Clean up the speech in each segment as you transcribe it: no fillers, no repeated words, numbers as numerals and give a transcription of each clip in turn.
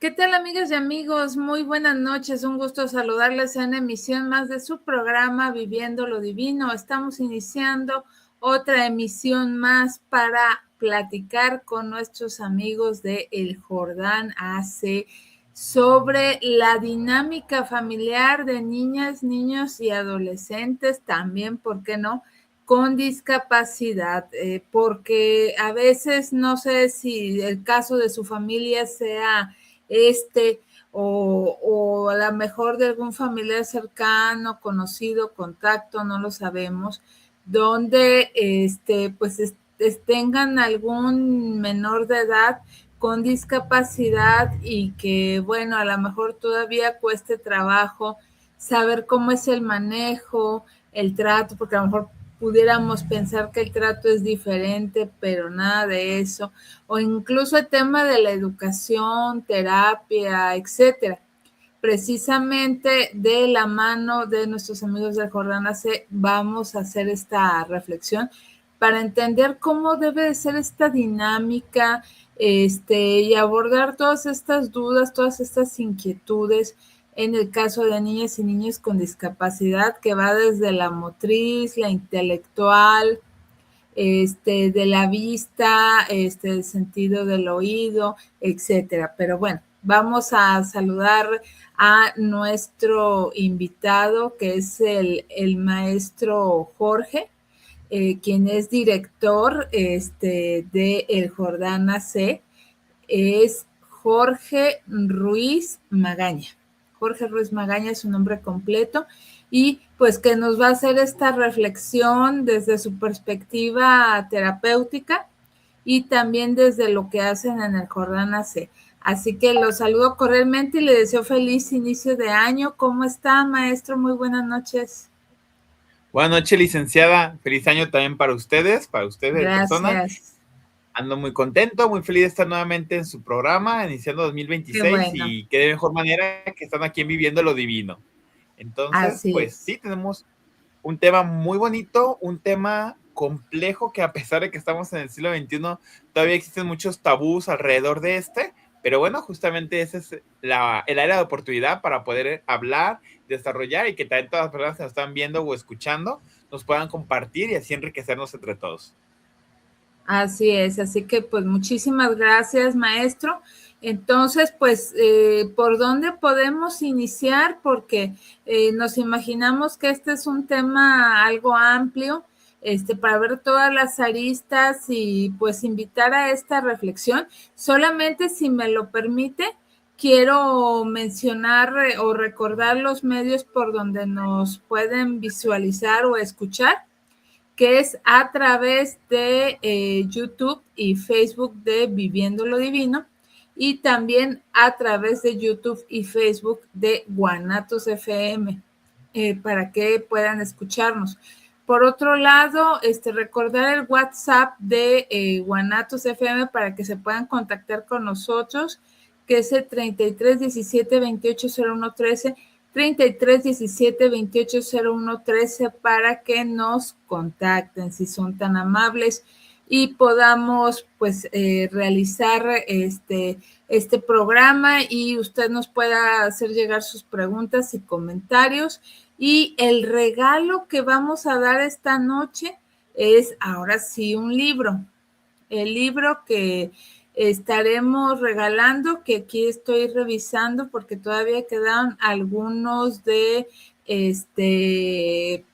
¿Qué tal, amigas y amigos? Muy buenas noches, un gusto saludarles en emisión más de su programa Viviendo lo Divino. Estamos iniciando otra emisión más para platicar con nuestros amigos de El Jordán AC sobre la dinámica familiar de niñas, niños y adolescentes, también, ¿por qué no?, con discapacidad, porque a veces no sé si el caso de su familia sea o a lo mejor de algún familiar cercano, conocido, contacto, no lo sabemos, donde pues tengan algún menor de edad con discapacidad y que, bueno, a lo mejor todavía cueste trabajo saber cómo es el manejo, el trato, porque a lo mejor pudiéramos pensar que el trato es diferente, pero nada de eso, o incluso el tema de la educación, terapia, etcétera. Precisamente de la mano de nuestros amigos de Jordán AC vamos a hacer esta reflexión para entender cómo debe de ser esta dinámica, y abordar todas estas dudas, todas estas inquietudes en el caso de niñas y niños con discapacidad, que va desde la motriz, la intelectual, de la vista, del sentido del oído, etcétera. Pero bueno, vamos a saludar a nuestro invitado, que es el maestro Jorge, quien es director de El Jordán AC, es Jorge Ruiz Magaña. Jorge Ruiz Magaña es su nombre completo, y pues que nos va a hacer esta reflexión desde su perspectiva terapéutica y también desde lo que hacen en el Jordán AC. Así que los saludo cordialmente y le deseo feliz inicio de año. ¿Cómo está, maestro? Muy buenas noches. Buenas noches, licenciada. Feliz año también para ustedes de persona. Gracias. Ando muy contento, muy feliz de estar nuevamente en su programa, iniciando 2026, Qué bueno. y qué de mejor manera que están aquí Viviendo lo Divino. Entonces, Así pues es. sí, tenemos un tema muy bonito, un tema complejo que a pesar de que estamos en el siglo XXI, todavía existen muchos tabús alrededor de pero bueno, justamente ese es el área de oportunidad para poder hablar, desarrollar, y que también todas las personas que nos están viendo o escuchando nos puedan compartir y así enriquecernos entre todos. Así es, así que pues muchísimas gracias, maestro. Entonces, pues, ¿por dónde podemos iniciar? Porque nos imaginamos que este es un tema algo amplio, para ver todas las aristas y pues invitar a esta reflexión. Solamente, si me lo permite, quiero mencionar o recordar los medios por donde nos pueden visualizar o escuchar, que es a través de YouTube y Facebook de Viviendo lo Divino, y también a través de YouTube y Facebook de Guanatos FM, para que puedan escucharnos. Por otro lado, recordar el WhatsApp de Guanatos FM para que se puedan contactar con nosotros, que es el 33 17 28 01 13, 33 17 28 01 13, para que nos contacten, si son tan amables, y podamos pues realizar este programa y usted nos pueda hacer llegar sus preguntas y comentarios. Y el regalo que vamos a dar esta noche es ahora sí un libro. El libro que estaremos regalando, que aquí estoy revisando porque todavía quedan algunos de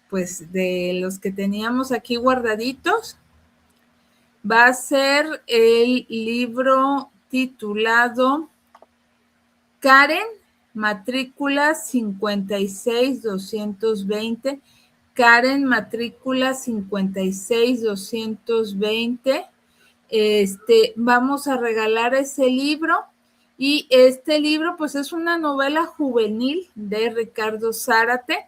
pues de los que teníamos aquí guardaditos. Va a ser el libro titulado Karen, matrícula 56220. Karen, matrícula 56220. Vamos a regalar ese libro, y este libro pues es una novela juvenil de Ricardo Zárate,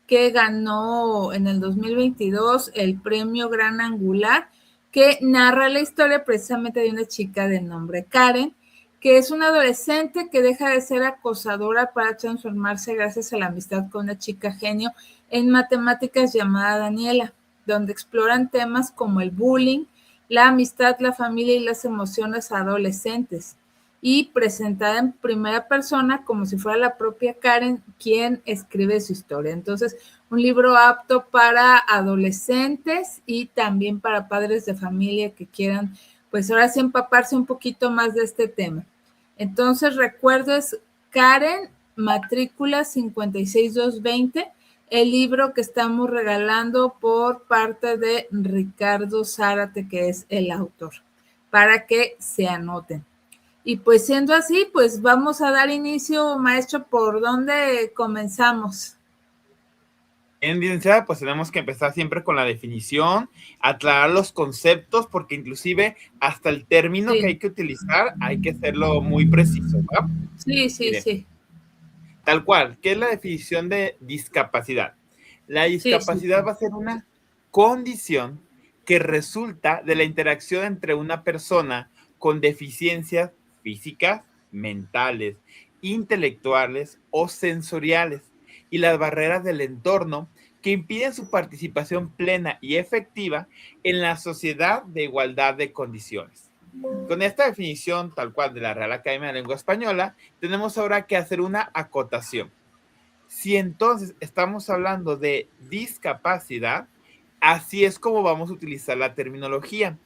que ganó en el 2022 el premio Gran Angular, que narra la historia precisamente de una chica de nombre Karen, que es una adolescente que deja de ser acosadora para transformarse gracias a la amistad con una chica genio en matemáticas llamada Daniela, donde exploran temas como el bullying, la amistad, la familia y las emociones adolescentes. y presentada en primera persona como si fuera la propia Karen quien escribe su historia. Entonces, un libro apto para adolescentes y también para padres de familia que quieran, pues ahora sí, empaparse un poquito más de este tema. Entonces, recuerdes, Karen, matrícula 56220, el libro que estamos regalando por parte de Ricardo Zárate, que es el autor, para que se anoten. Y pues siendo así, pues vamos a dar inicio, maestro, ¿por dónde comenzamos? En licenciada, pues tenemos que empezar siempre con la definición, aclarar los conceptos, porque inclusive hasta el término que Sí, hay que utilizar hay que hacerlo muy preciso, ¿verdad? sí, sí, Mire, sí, tal cual, ¿qué es la definición de discapacidad? La sí, sí, discapacidad va a ser una condición que resulta de la interacción entre una persona con deficiencias físicas, mentales, intelectuales o sensoriales y las barreras del entorno que impiden su participación plena y efectiva en la sociedad de igualdad de condiciones. Con esta definición, tal cual de la Real Academia de la Lengua Española, tenemos ahora que hacer una acotación. Si entonces estamos hablando de discapacidad, así es como vamos a utilizar la terminología.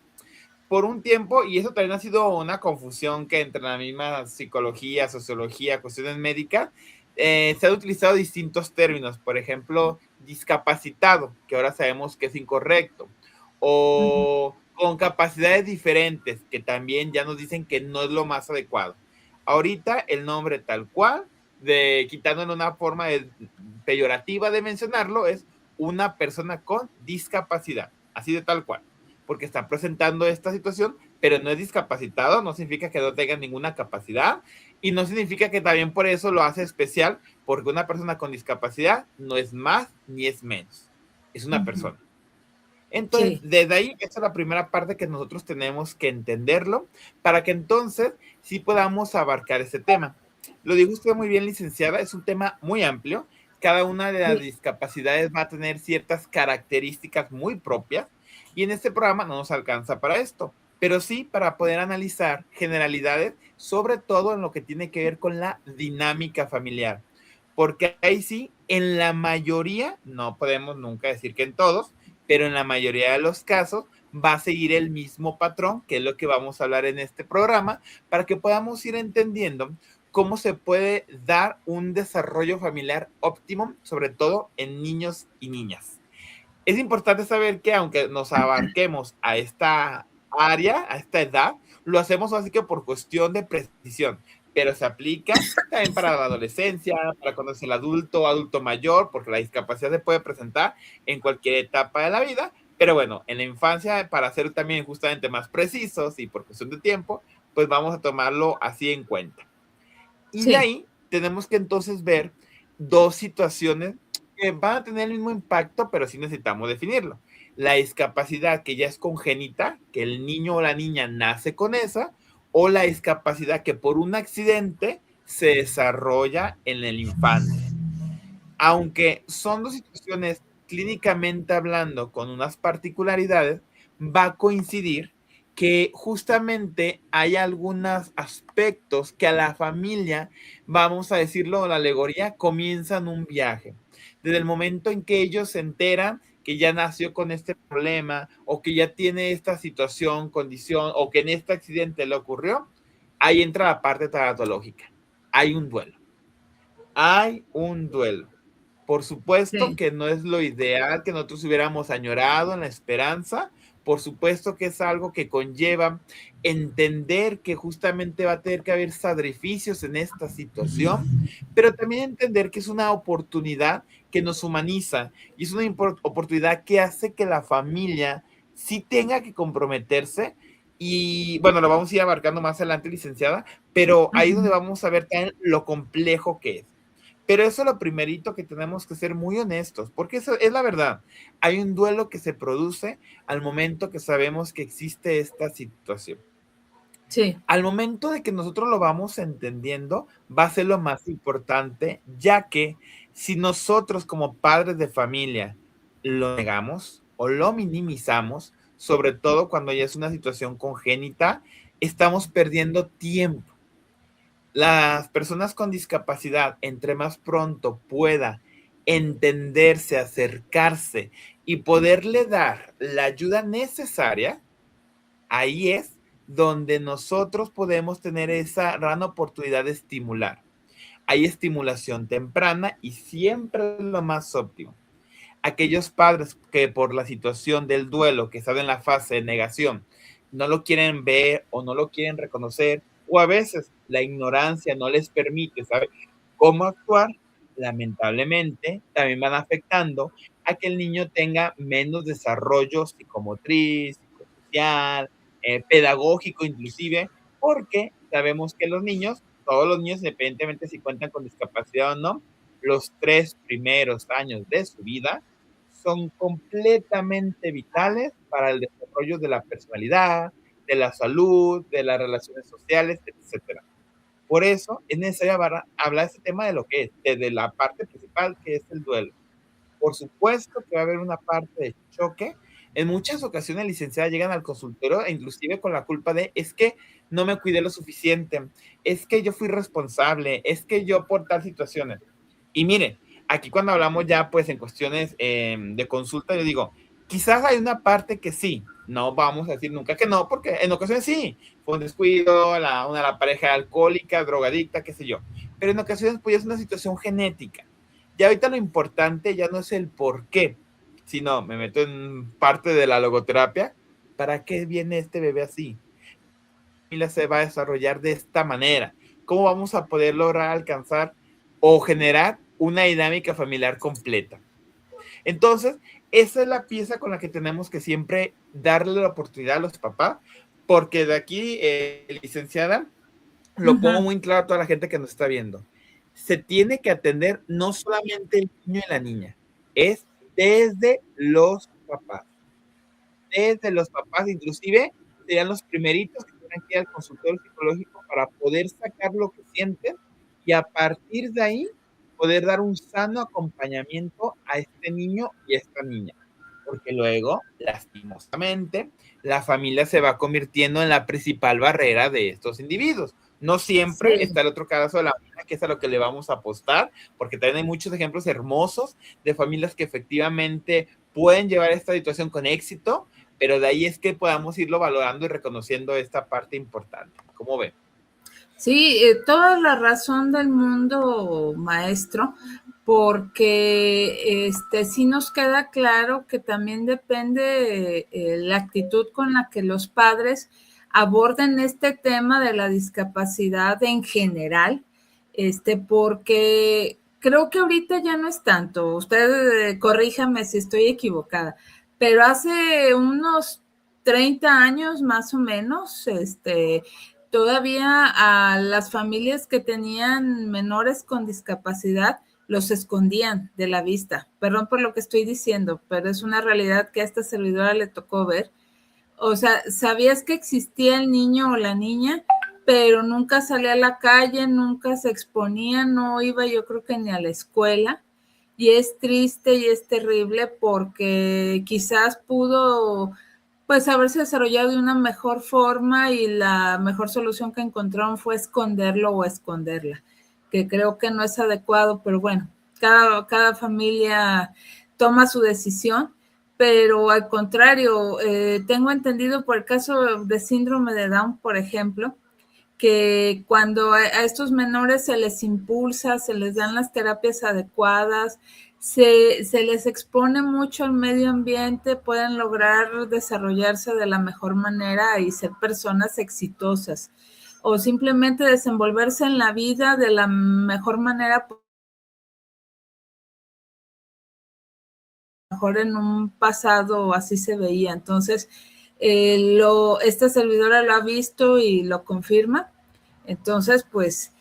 Por un tiempo, y eso también ha sido una confusión que entre la misma psicología, sociología, cuestiones médicas, se han utilizado distintos términos. Por ejemplo, discapacitado, que ahora sabemos que es incorrecto, o con capacidades diferentes, que también ya nos dicen que no es lo más adecuado. Ahorita el nombre tal cual, de quitándole una forma peyorativa de mencionarlo, es una persona con discapacidad, así de tal cual, porque está presentando esta situación, pero no es discapacitado, no significa que no tenga ninguna capacidad y no significa que también por eso lo hace especial, porque una persona con discapacidad no es más ni es menos, es una persona. Entonces, sí, desde ahí, esta es la primera parte que nosotros tenemos que entenderlo para que entonces sí podamos abarcar este tema. Lo dijo usted muy bien, licenciada, es un tema muy amplio. Cada una de las sí. discapacidades va a tener ciertas características muy propias y en este programa no nos alcanza para esto, pero sí para poder analizar generalidades, sobre todo en lo que tiene que ver con la dinámica familiar. Porque ahí sí, en la mayoría, no podemos nunca decir que en todos, pero en la mayoría de los casos va a seguir el mismo patrón, que es lo que vamos a hablar en este programa, para que podamos ir entendiendo cómo se puede dar un desarrollo familiar óptimo, sobre todo en niños y niñas. Es importante saber que aunque nos abarquemos a esta área, a esta edad, lo hacemos así que por cuestión de precisión, pero se aplica también para la adolescencia, para cuando es el adulto, adulto mayor, porque la discapacidad se puede presentar en cualquier etapa de la vida, pero bueno, en la infancia, para ser también justamente más precisos y por cuestión de tiempo, pues vamos a tomarlo así en cuenta. Y de Sí. ahí tenemos que entonces ver dos situaciones que van a tener el mismo impacto, pero sí necesitamos definirlo. La discapacidad que ya es congénita, que el niño o la niña nace con esa, o la discapacidad que por un accidente se desarrolla en el infante. Aunque son dos situaciones clínicamente hablando con unas particularidades, va a coincidir que justamente hay algunos aspectos que a la familia, vamos a decirlo, la alegoría, comienzan un viaje. Desde el momento en que ellos se enteran que ya nació con este problema o que ya tiene esta situación, condición o que en este accidente le ocurrió, ahí entra la parte tanatológica. Hay un duelo. Hay un duelo. Por supuesto Sí. que no es lo ideal que nosotros hubiéramos añorado en la esperanza. Por supuesto que es algo que conlleva entender que justamente va a tener que haber sacrificios en esta situación, pero también entender que es una oportunidad que nos humaniza y es una oportunidad que hace que la familia sí tenga que comprometerse. Y bueno, lo vamos a ir abarcando más adelante, licenciada, pero ahí es donde Ujú. vamos a ver también lo complejo que es. Pero eso es lo primerito que tenemos que ser muy honestos, porque eso es la verdad. Hay un duelo que se produce al momento que sabemos que existe esta situación. Sí. Al momento de que nosotros lo vamos entendiendo, va a ser lo más importante, ya que si nosotros como padres de familia lo negamos o lo minimizamos, sobre todo cuando ya es una situación congénita, estamos perdiendo tiempo. Las personas con discapacidad, entre más pronto pueda entenderse, acercarse y poderle dar la ayuda necesaria, ahí es donde nosotros podemos tener esa gran oportunidad de estimular. Hay estimulación temprana y siempre es lo más óptimo. Aquellos padres que por la situación del duelo, que están en la fase de negación, no lo quieren ver o no lo quieren reconocer, o a veces la ignorancia no les permite saber cómo actuar, lamentablemente también van afectando a que el niño tenga menos desarrollo psicomotriz, psicosocial, pedagógico inclusive, porque sabemos que los niños, todos los niños, independientemente si cuentan con discapacidad o no, los 3 primeros años de su vida son completamente vitales para el desarrollo de la personalidad, de la salud, de las relaciones sociales, etcétera. Por eso es necesario hablar este tema de lo que es, de la parte principal que es el duelo. Por supuesto que va a haber una parte de choque. En muchas ocasiones, licenciadas llegan al consultorio, e inclusive con la culpa de, es que no me cuidé lo suficiente, es que yo fui responsable, es que yo por tal situaciones. Y mire, aquí cuando hablamos ya pues en cuestiones de consulta, yo digo, quizás hay una parte que sí, no vamos a decir nunca que no, porque en ocasiones sí, fue un descuido, la pareja alcohólica, drogadicta, qué sé yo, pero en ocasiones pues es una situación genética. Ya ahorita lo importante ya no es el por qué, sino me meto en parte de la logoterapia, ¿para qué viene este bebé así? Familia se va a desarrollar de esta manera. ¿Cómo vamos a poder lograr alcanzar o generar una dinámica familiar completa? Entonces, esa es la pieza con la que tenemos que siempre darle la oportunidad a los papás, porque de aquí, licenciada, lo pongo Ujú. muy claro a toda la gente que nos está viendo. Se tiene que atender no solamente el niño y la niña, es desde los papás. Desde los papás, inclusive, serían los primeritos que tienen que ir al consultorio psicológico para poder sacar lo que sienten y a partir de ahí poder dar un sano acompañamiento a este niño y a esta niña. Porque luego, lastimosamente, la familia se va convirtiendo en la principal barrera de estos individuos. No siempre Sí. está el otro caso de la familia, que es a lo que le vamos a apostar, porque también hay muchos ejemplos hermosos de familias que efectivamente pueden llevar esta situación con éxito, pero de ahí es que podamos irlo valorando y reconociendo esta parte importante. ¿Cómo ven? Sí, toda la razón del mundo, maestro, porque sí nos queda claro que también depende la actitud con la que los padres aborden este tema de la discapacidad en general, porque creo que ahorita ya no es tanto. Usted corríjame si estoy equivocada, pero hace unos 30 años más o menos, todavía a las familias que tenían menores con discapacidad los escondían de la vista. Perdón por lo que estoy diciendo, pero es una realidad que a esta servidora le tocó ver. O sea, sabías que existía el niño o la niña, pero nunca salía a la calle, nunca se exponía, no iba yo creo que ni a la escuela. Y es triste y es terrible porque quizás pudo pues haberse desarrollado de una mejor forma y la mejor solución que encontraron fue esconderlo o esconderla, que creo que no es adecuado, pero bueno, cada familia toma su decisión, pero al contrario, tengo entendido por el caso de síndrome de Down, por ejemplo, que cuando a estos menores se les impulsa, se les dan las terapias adecuadas, se les expone mucho al medio ambiente, pueden lograr desarrollarse de la mejor manera y ser personas exitosas o simplemente desenvolverse en la vida de la mejor manera, mejor en un pasado así se veía. Entonces, esta servidora lo ha visto y lo confirma. Entonces, pues,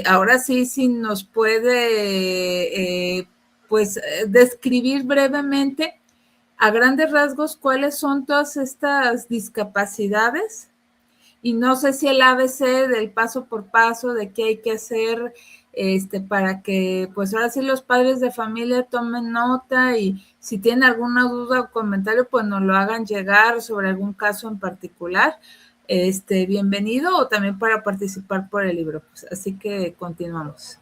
ahora sí, si nos puede, pues, describir brevemente, a grandes rasgos, cuáles son todas estas discapacidades y no sé si el ABC del paso por paso de qué hay que hacer para que pues ahora sí los padres de familia tomen nota y si tienen alguna duda o comentario pues nos lo hagan llegar sobre algún caso en particular bienvenido, o también para participar por el libro. Pues, así que continuamos.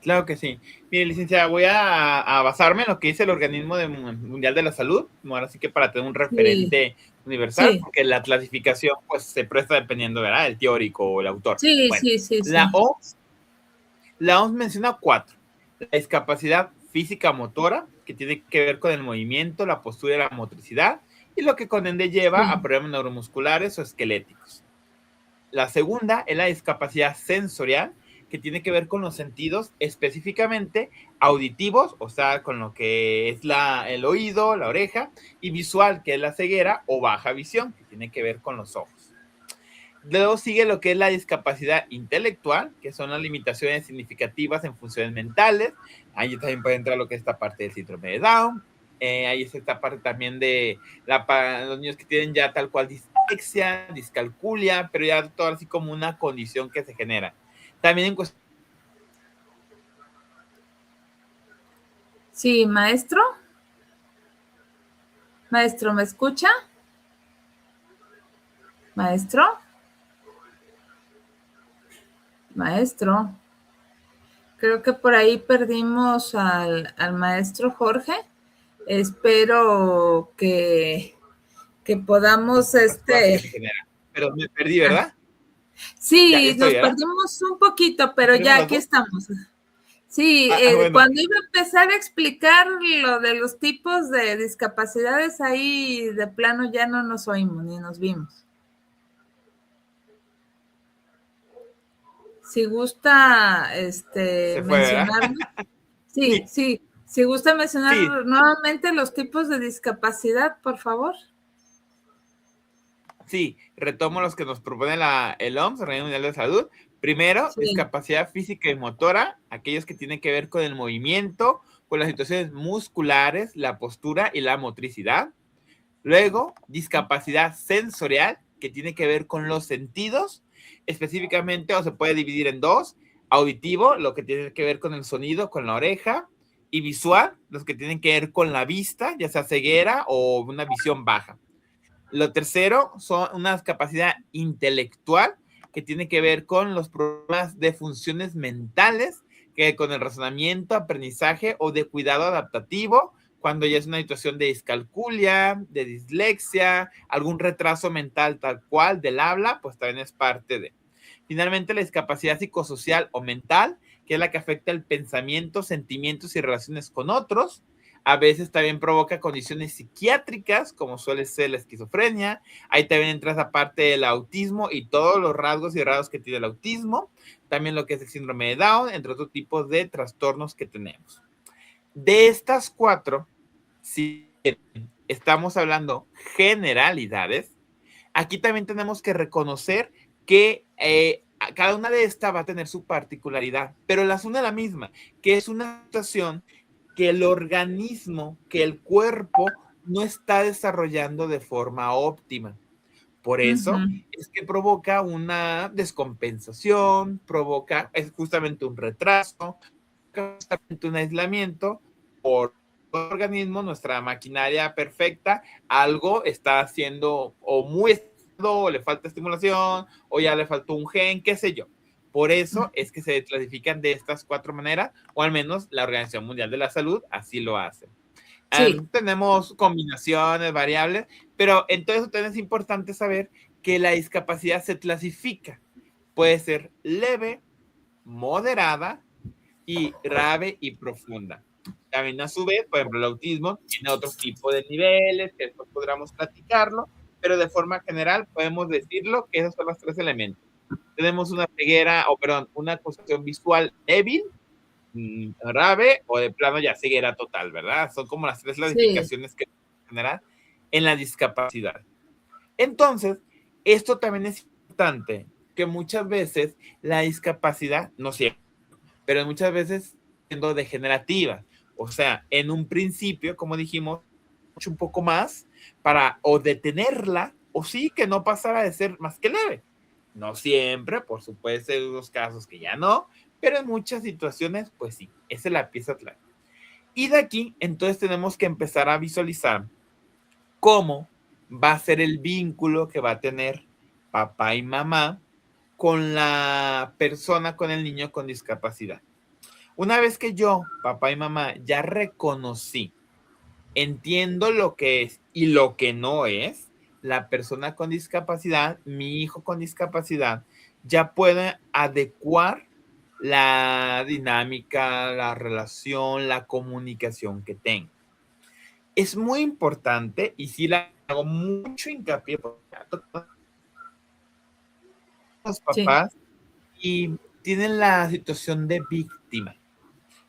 Claro que sí. Mire, licenciada, voy a basarme en lo que dice el Organismo Mundial de la Salud, ahora sí que para tener un Sí, referente universal, sí, porque la clasificación pues se presta dependiendo, ¿verdad?, del teórico o el autor. sí, Bueno, sí, sí, la sí. OMS, la OMS menciona 4. La discapacidad física motora, que tiene que ver con el movimiento, la postura y la motricidad, y lo que con ende lleva a Sí. problemas neuromusculares o esqueléticos. La segunda es la discapacidad sensorial, que tiene que ver con los sentidos, específicamente auditivos, o sea, con lo que es el oído, la oreja, y visual, que es la ceguera o baja visión, que tiene que ver con los ojos. Luego sigue lo que es la discapacidad intelectual, que son las limitaciones significativas en funciones mentales. Ahí también puede entrar lo que es esta parte del síndrome de Down. Ahí es esta parte también de los niños que tienen ya tal cual dislexia, discalculia, pero ya todo así como una condición que se genera. También en cuestión. Sí, maestro. Maestro, ¿me escucha? Maestro. Maestro. Creo que por ahí perdimos al maestro Jorge. Espero que podamos Que se genera. Pero me perdí, ah, ¿verdad? Ya sí, estoy, nos ¿verdad? perdimos un poquito, pero ¿Perdimos ya las aquí dos? estamos. Sí, Bueno. cuando iba a empezar a explicar lo de los tipos de discapacidades, ahí de plano ya no nos oímos ni nos vimos. Si gusta Se fue, ¿verdad? mencionarnos, sí, Sí, sí, si gusta mencionar sí. nuevamente los tipos de discapacidad, por favor. Sí, retomo los que nos propone el OMS, el Reino Mundial de Salud. Primero, Sí, discapacidad física y motora, aquellos que tienen que ver con el movimiento, con las situaciones musculares, la postura y la motricidad. Luego, discapacidad sensorial, que tiene que ver con los sentidos, específicamente, o se puede dividir en dos: auditivo, lo que tiene que ver con el sonido, con la oreja, y visual, los que tienen que ver con la vista, ya sea ceguera o una visión baja. Lo tercero son una capacidad intelectual que tiene que ver con los problemas de funciones mentales, que con el razonamiento, aprendizaje o de cuidado adaptativo, cuando ya es una situación de discalculia, de dislexia, algún retraso mental tal cual del habla, pues también es parte de. Finalmente, la discapacidad psicosocial o mental, que es la que afecta el pensamiento, sentimientos y relaciones con otros. A veces también provoca condiciones psiquiátricas, como suele ser la esquizofrenia. Ahí también entra esa parte del autismo y todos los rasgos y rasgos que tiene el autismo. También lo que es el síndrome de Down, entre otros tipos de trastornos que tenemos. De estas 4, si estamos hablando generalidades, aquí también tenemos que reconocer que cada una de estas va a tener su particularidad, pero las une a la misma, que es una situación que el organismo, que el cuerpo no está desarrollando de forma óptima. Por eso uh-huh. es que provoca una descompensación, provoca es justamente un retraso, justamente un aislamiento por el organismo, nuestra maquinaria perfecta, algo está haciendo o muy o le falta estimulación o ya le faltó un gen, qué sé yo. Por eso es que se clasifican de estas 4 maneras, o al menos la Organización Mundial de la Salud así lo hace. Sí, Tenemos combinaciones, variables, pero entonces también es importante saber que la discapacidad se clasifica. Puede ser leve, moderada y grave y profunda. También a su vez, por ejemplo, el autismo tiene otro tipo de niveles, que después podríamos platicarlo, pero de forma general podemos decirlo que esos son los 3 elementos. Tenemos una ceguera, o perdón, una cuestión visual débil, grave o de plano ya ceguera total, ¿verdad? Son como las 3 sí, clasificaciones que generan en la discapacidad. Entonces, esto también es importante, que muchas veces la discapacidad, no siempre, pero muchas veces siendo degenerativa. O sea, en un principio, como dijimos, un poco más para o detenerla o sí que no pasara de ser más que leve. No siempre, por supuesto, hay unos casos que ya no, pero en muchas situaciones, pues sí, esa es la pieza clave. Y de aquí, entonces tenemos que empezar a visualizar cómo va a ser el vínculo que va a tener papá y mamá con la persona, con el niño con discapacidad. Una vez que yo, papá y mamá, ya reconocí, entiendo lo que es y lo que no es la persona con discapacidad, mi hijo con discapacidad, ya puede adecuar la dinámica, la relación, la comunicación que tengo. Es muy importante y sí la hago mucho hincapié porque los Sí, papás y tienen la situación de víctima.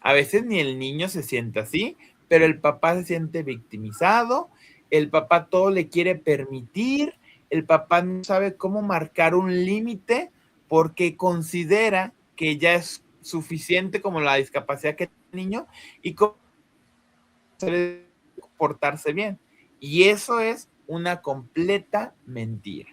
A veces ni el niño se siente así, pero el papá se siente victimizado, el papá todo le quiere permitir, el papá no sabe cómo marcar un límite porque considera que ya es suficiente como la discapacidad que tiene el niño y cómo portarse bien. Y eso es una completa mentira.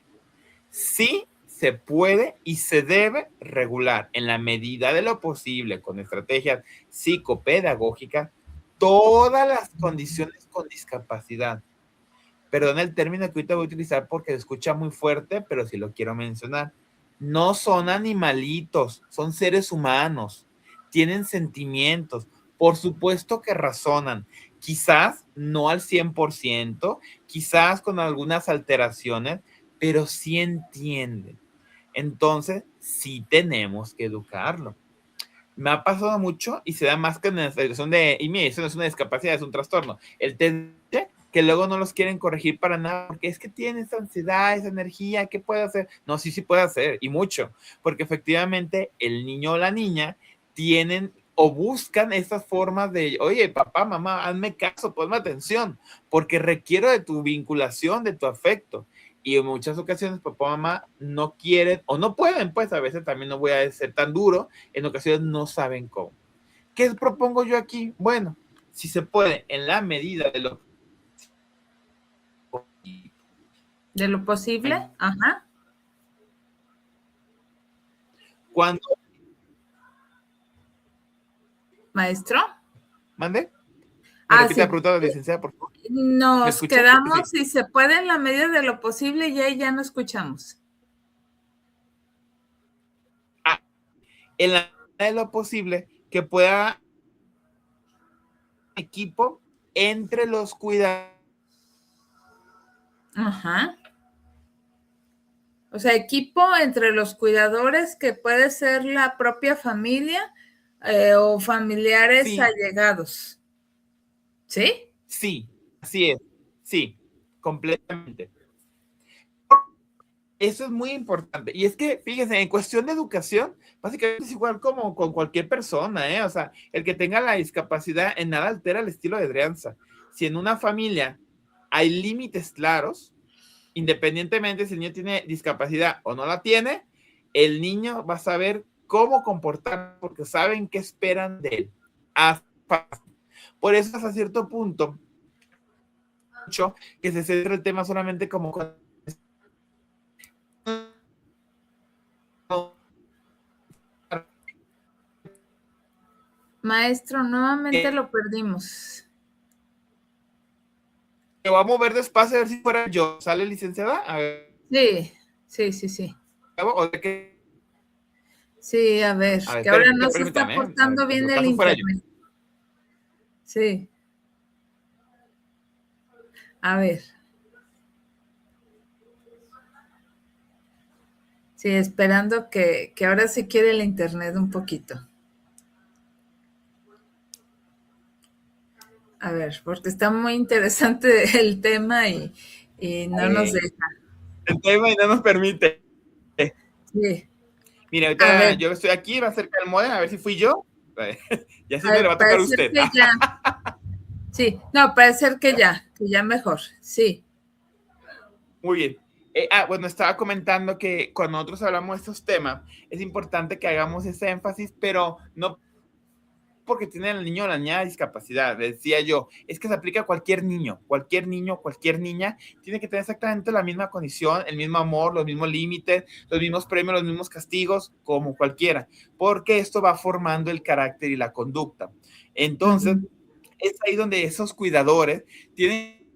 Sí se puede y se debe regular en la medida de lo posible con estrategias psicopedagógicas todas las condiciones con discapacidad. Perdón el término que ahorita voy a utilizar porque se escucha muy fuerte, pero sí lo quiero mencionar. No son animalitos, son seres humanos, tienen sentimientos, por supuesto que razonan, quizás no al 100%, quizás con algunas alteraciones, pero sí entienden. Entonces, sí tenemos que educarlo. Me ha pasado mucho y se da más que en la situación de, y mire, eso no es una discapacidad, es un trastorno. El TDAH, que luego no los quieren corregir para nada, porque es que tiene esa ansiedad, esa energía, ¿qué puede hacer? No, sí, sí puede hacer, y mucho, porque efectivamente el niño o la niña tienen o buscan esas formas de, oye, papá, mamá, hazme caso, ponme atención, porque requiero de tu vinculación, de tu afecto. Y en muchas ocasiones papá, mamá no quieren o no pueden, pues a veces también no voy a ser tan duro, en ocasiones no saben cómo. ¿Qué propongo yo aquí? Bueno, si se puede, en la medida de lo de lo posible. Ajá. cuando Maestro. mande, me Ah, repite la sí. pregunta de la licenciada, por favor. ¿Me Nos escucha? Sí. quedamos, si se puede, en la medida de lo posible, y ahí ya no escuchamos. Ah, en la medida de lo posible que pueda equipo entre los cuidados. Ajá. O sea, equipo entre los cuidadores que puede ser la propia familia o familiares Sí, allegados. ¿Sí? sí, así es. Sí, completamente. Eso es muy importante. Y es que, fíjense, en cuestión de educación, básicamente es igual como con cualquier persona, ¿eh? O sea, el que tenga la discapacidad en nada altera el estilo de crianza. Si en una familia hay límites claros, independientemente si el niño tiene discapacidad o no la tiene, el niño va a saber cómo comportar porque saben qué esperan de él. Por eso, hasta cierto punto, mucho que se centra el tema solamente como Maestro, nuevamente lo perdimos. me voy a mover despacio a ver si fuera yo. ¿Sale, licenciada? A ver, Sí, sí, sí, sí. o de que, Sí, a ver, a ver, que ahora no se está permítame, a ver, portando por si bien el acaso fuera yo. internet. Sí, a ver. Sí, esperando que ahora sí quiere el internet un poquito. A ver, porque está muy interesante el tema y no nos deja. El tema y no nos permite. Sí, Mira, a ahorita ver, yo estoy aquí, va cerca del modem, a ver si fui yo. Y así a no le ver, va a tocar a parece usted. que ya. Sí, no, parece que ya mejor. Sí. Muy bien. Bueno, estaba comentando que cuando nosotros hablamos de estos temas, es importante que hagamos ese énfasis, pero no porque tiene el niño o la niña discapacidad, decía yo, es que se aplica a cualquier niño, cualquier niña, tiene que tener exactamente la misma condición, el mismo amor, los mismos límites, los mismos premios, los mismos castigos, como cualquiera, porque esto va formando el carácter y la conducta. Entonces, Ujú. es ahí donde esos cuidadores tienen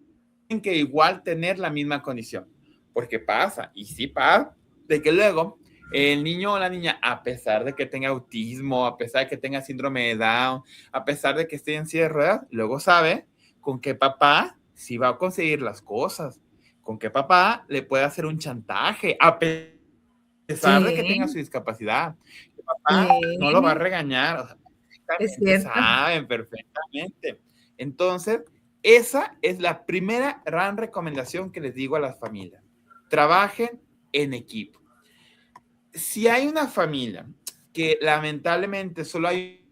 que igual tener la misma condición, porque pasa, y sí pasa, de que luego el niño o la niña, a pesar de que tenga autismo, a pesar de que tenga síndrome de Down, a pesar de que esté en silla de ruedas, luego sabe con que papá sí va a conseguir las cosas, con que papá le puede hacer un chantaje, a pesar de que tenga Sí, su discapacidad. Que papá no lo va a sí, regañar, o sea, es perfectamente cierto. saben, perfectamente. Entonces, esa es la primera gran recomendación que les digo a las familias. Trabajen en equipo. Si hay una familia que lamentablemente solo hay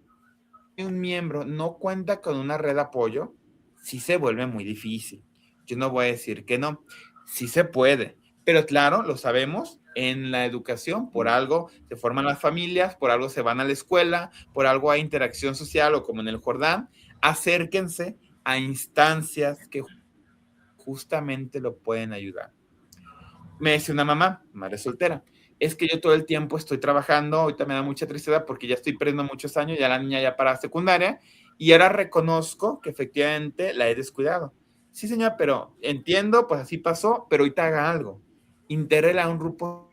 un miembro, no cuenta con una red de apoyo, sí se vuelve muy difícil. Yo no voy a decir que no, sí se puede, pero claro, lo sabemos, en la educación, por algo se forman las familias, por algo se van a la escuela, por algo hay interacción social o como en el Jordán, acérquense a instancias que justamente lo pueden ayudar. Me decía una mamá, madre soltera, es que yo todo el tiempo estoy trabajando, ahorita me da mucha tristeza porque ya estoy perdiendo muchos años, ya la niña ya para secundaria, y ahora reconozco que efectivamente la he descuidado. Sí, señora, pero entiendo, pues así pasó, pero ahorita haga algo. Intégrela a un grupo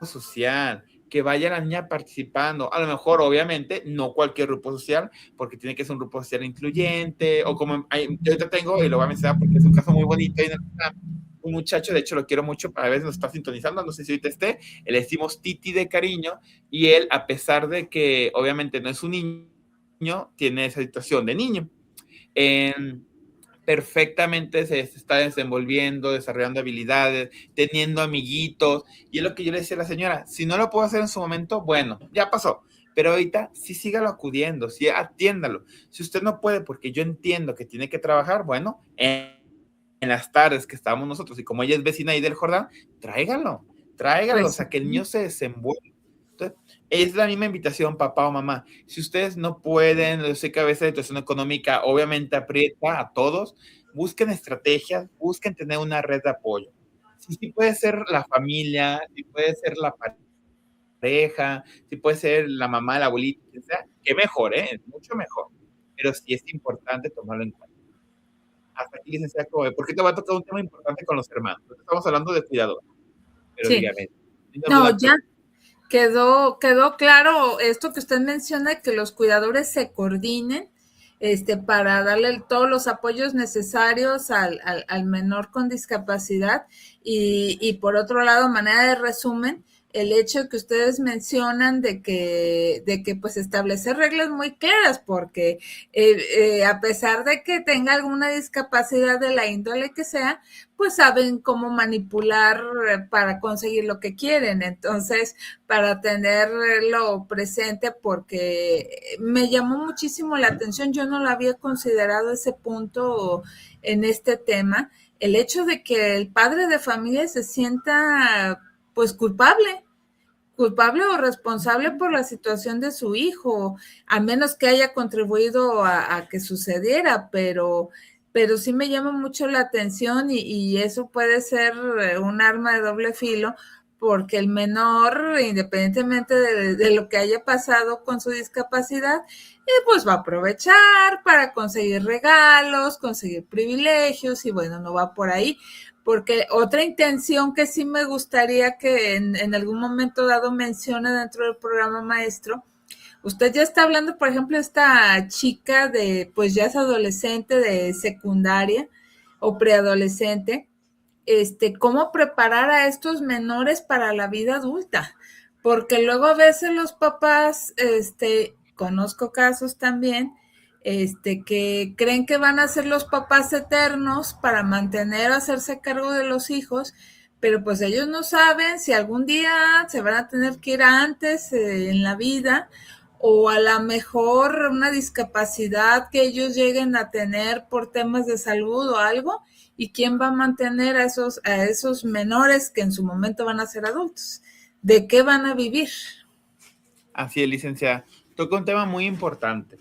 social, que vaya la niña participando. A lo mejor, obviamente, no cualquier grupo social, porque tiene que ser un grupo social incluyente, o como yo ahorita tengo, y lo voy a mencionar porque es un caso muy bonito, un muchacho, de hecho lo quiero mucho, a veces nos está sintonizando, no sé si ahorita esté, le decimos Titi de cariño, y él, a pesar de que obviamente no es un niño, tiene esa situación de niño. Perfectamente se está desenvolviendo, desarrollando habilidades, teniendo amiguitos, y es lo que yo le decía a la señora, si no lo puedo hacer en su momento, bueno, ya pasó, pero ahorita sí sígalo acudiendo, sí atiéndalo. Si usted no puede, porque yo entiendo que tiene que trabajar, bueno, en las tardes que estábamos nosotros, y como ella es vecina ahí del Jordán, tráigalo, tráigalo, o Pues sea, que el sí. niño se desenvuelva. Entonces, es la misma invitación, papá o mamá. Si ustedes no pueden, yo sé que a veces la situación económica obviamente aprieta a todos, busquen estrategias, busquen tener una red de apoyo. Sí, sí puede ser la familia, sí puede ser la pareja, sí puede ser la mamá, la abuelita, quien sea, que mejor, ¿eh? Es mucho mejor. Pero sí es importante tomarlo en cuenta. Hasta aquí, licenciada Kobe, porque te va a tocar un tema importante con los hermanos. Estamos hablando de cuidador, pero Sí. dígame, ¿tiene alguna No, ya pregunta? quedó claro esto que usted menciona, que los cuidadores se coordinen para darle todos los apoyos necesarios al menor con discapacidad y por otro lado, manera de resumen, el hecho que ustedes mencionan de que pues establecer reglas muy claras, porque a pesar de que tenga alguna discapacidad de la índole que sea, pues saben cómo manipular para conseguir lo que quieren. Entonces, para tenerlo presente, porque me llamó muchísimo la atención, yo no lo había considerado ese punto en este tema, el hecho de que el padre de familia se sienta pues culpable o responsable por la situación de su hijo, a menos que haya contribuido a que sucediera, pero sí me llama mucho la atención y eso puede ser un arma de doble filo, porque el menor, independientemente de lo que haya pasado con su discapacidad, pues va a aprovechar para conseguir regalos, conseguir privilegios y bueno, no va por ahí. Porque otra intención que sí me gustaría que en algún momento dado mencione dentro del programa maestro, usted ya está hablando, por ejemplo, esta chica de, pues ya es adolescente de secundaria o preadolescente, cómo preparar a estos menores para la vida adulta, porque luego a veces los papás, conozco casos también, que creen que van a ser los papás eternos para mantener o hacerse cargo de los hijos, pero pues ellos no saben si algún día se van a tener que ir antes en la vida o a lo mejor una discapacidad que ellos lleguen a tener por temas de salud o algo, y quién va a mantener a esos menores que en su momento van a ser adultos, de qué van a vivir. Así es, licenciada. Toca un tema muy importante.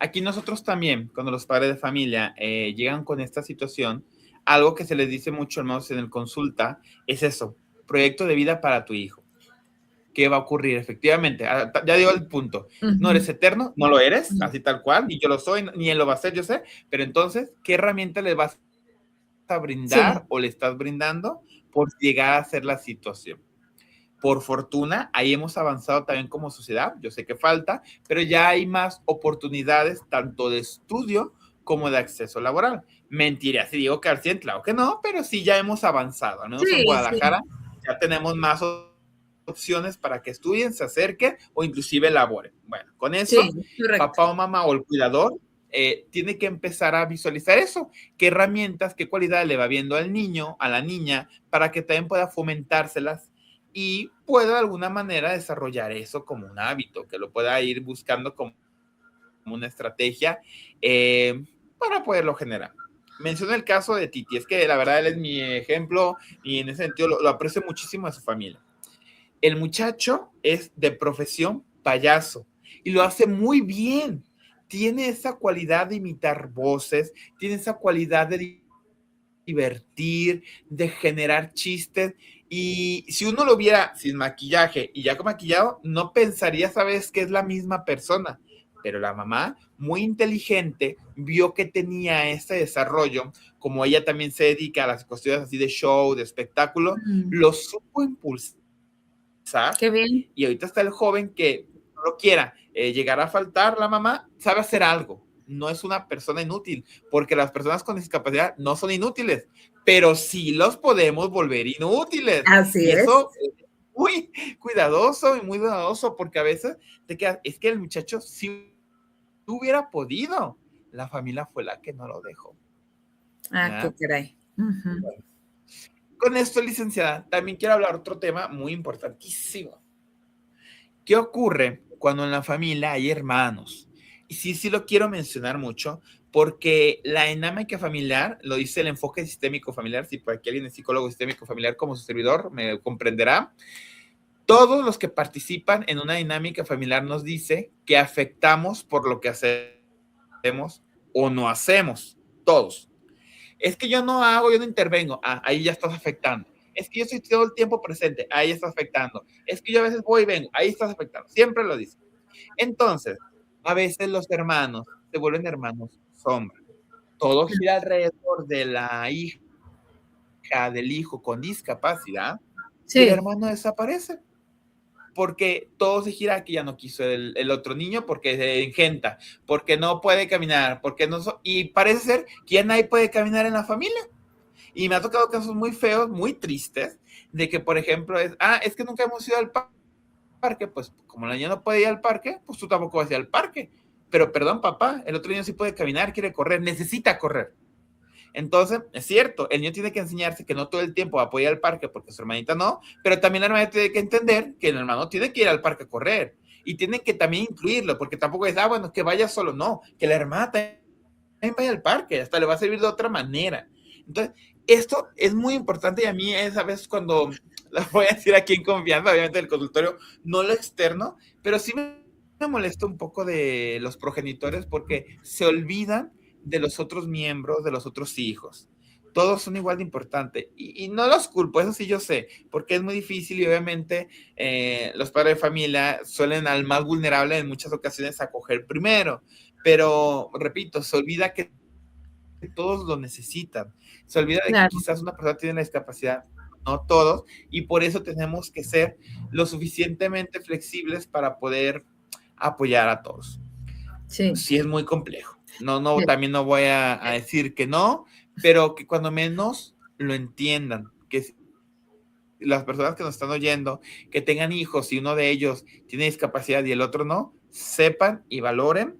Aquí nosotros también, cuando los padres de familia llegan con esta situación, algo que se les dice mucho, hermanos, en el consulta, es eso, proyecto de vida para tu hijo. ¿qué va a ocurrir? Efectivamente, ya digo el punto. No eres Ujú. eterno, no lo eres, Ujú. así tal cual, ni yo lo soy, ni él lo va a ser, yo sé, pero entonces, ¿qué herramienta le vas a Sí, brindar o le estás brindando por llegar a ser la situación? Por fortuna, ahí hemos avanzado también como sociedad, yo sé que falta, pero ya hay más oportunidades tanto de estudio como de acceso laboral. Mentiría si digo que al 100, claro que no, pero sí ya hemos avanzado. Al menos en sí, sí, Guadalajara ya tenemos más opciones para que estudien, se acerquen o inclusive laboren. Bueno, con sí, eso, correcto. papá o mamá o el cuidador tiene que empezar a visualizar eso, qué herramientas, qué cualidades le va viendo al niño, a la niña, para que también pueda fomentárselas y pueda de alguna manera desarrollar eso como un hábito, que lo pueda ir buscando como una estrategia para poderlo generar. Menciono el caso de Titi, es que la verdad él es mi ejemplo y en ese sentido lo aprecio muchísimo a su familia. El muchacho es de profesión payaso y lo hace muy bien. Tiene esa cualidad de imitar voces, tiene esa cualidad de divertir, de generar chistes. Y si uno lo viera sin maquillaje y ya con maquillado, no pensaría, sabes, que es la misma persona. Pero la mamá, muy inteligente, vio que tenía ese desarrollo, como ella también se dedica a las cuestiones así de show, de espectáculo, Mm, lo supo impulsar qué bien. y ahorita está el joven que no lo quiera llegar a faltar la mamá, sabe hacer algo. No es una persona inútil, porque las personas con discapacidad no son inútiles, pero sí los podemos volver inútiles. Así Y es. eso es muy cuidadoso y muy cuidadoso, porque a veces te quedas, es que el muchacho si hubiera podido, la familia fue la que no lo dejó. Ah, qué ¿Ya? caray. Ujú. Con esto, licenciada, también quiero hablar otro tema muy importantísimo. ¿Qué ocurre cuando en la familia hay hermanos? Y sí, sí lo quiero mencionar mucho, porque la dinámica familiar, lo dice el enfoque sistémico familiar, si por aquí alguien es psicólogo sistémico familiar como su servidor, me comprenderá. Todos los que participan en una dinámica familiar nos dice que afectamos por lo que hacemos o no hacemos, todos. Es que yo no hago, yo no intervengo. Ah, ahí ya estás afectando. Es que yo estoy todo el tiempo presente. Ahí estás afectando. Es que yo a veces voy y vengo. Ahí estás afectando. Siempre lo dice. Entonces, a veces los hermanos se vuelven hermanos sombra. Todo gira alrededor de la hija, del hijo con discapacidad y el Sí, hermano desaparece porque todo se gira que ya no quiso el otro niño porque se engenta, porque no puede caminar, porque no y parece ser que ya nadie puede caminar en la familia. Y me ha tocado casos muy feos, muy tristes, de que, por ejemplo, es que nunca hemos ido al parque, pues como la niña no puede ir al parque, pues tú tampoco vas a ir al parque. Pero perdón, papá, el otro niño sí puede caminar, quiere correr, necesita correr. Entonces, es cierto, el niño tiene que enseñarse que no todo el tiempo va a poder ir al parque porque su hermanita no, pero también la hermanita tiene que entender que el hermano tiene que ir al parque a correr y tiene que también incluirlo, porque tampoco es, bueno, que vaya solo, no, que la hermana también vaya al parque, hasta le va a servir de otra manera. Entonces, esto es muy importante y a mí es a veces cuando, la voy a decir aquí en confianza, obviamente del consultorio, no lo externo, pero sí me molesta un poco de los progenitores porque se olvidan de los otros miembros, de los otros hijos. Todos son igual de importantes y no los culpo, eso sí yo sé, porque es muy difícil y obviamente los padres de familia suelen al más vulnerable en muchas ocasiones acoger primero, pero repito, se olvida que todos lo necesitan. Se olvida de que claro. quizás una persona tiene la discapacidad, no todos, y por eso tenemos que ser lo suficientemente flexibles para poder apoyar a todos. Sí. Sí es muy complejo. No, no, también no voy a decir que no, pero que cuando menos lo entiendan, que las personas que nos están oyendo, que tengan hijos y uno de ellos tiene discapacidad y el otro no, sepan y valoren